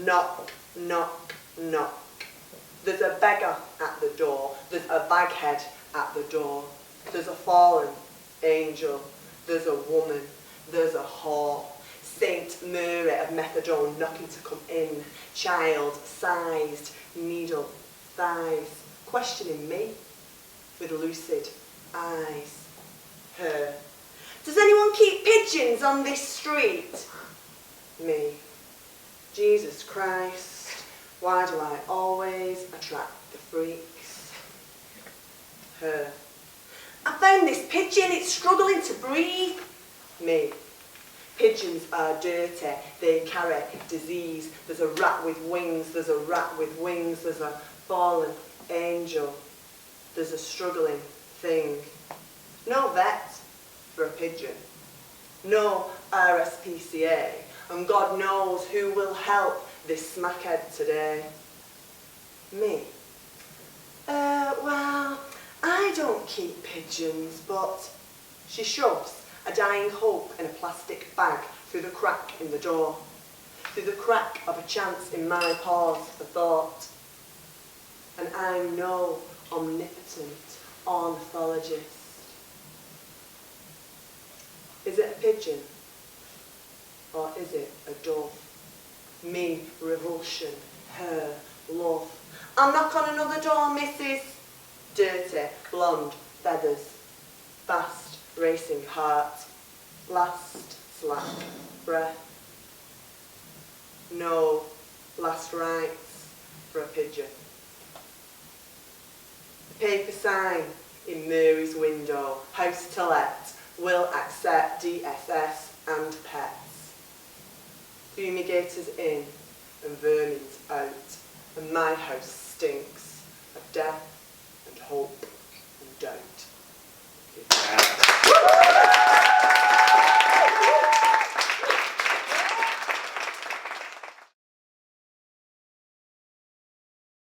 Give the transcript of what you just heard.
Knock, knock, knock. There's a beggar at the door. There's a baghead at the door. There's a fallen angel. There's a woman. There's a whore. Saint Mary of methadone knocking to come in. Child-sized needle thighs. Questioning me with lucid eyes. Her. Does anyone keep pigeons on this street? Me. Jesus Christ, why do I always attract the freaks? Her. I found this pigeon, it's struggling to breathe. Me. Pigeons are dirty, they carry disease. There's a rat with wings, there's a rat with wings, there's a fallen angel. There's a struggling thing. No vet for a pigeon. No RSPCA. And God knows who will help this smackhead today. Me. Well, I don't keep pigeons, but she shoves a dying hope in a plastic bag through the crack in the door, through the crack of a chance in my pause for thought. And I'm no omnipotent ornithologist. Is it a pigeon? Or is it a dove? Me, revulsion, her, love. I'll knock on another door, missus. Dirty, blonde, feathers. Fast, racing heart. Last, slack, breath. No last rites for a pigeon. Paper sign in Mary's window. House to let. Will accept DSS and pets. Fumigators in and vermins out, and my house stinks of death and hope and doubt.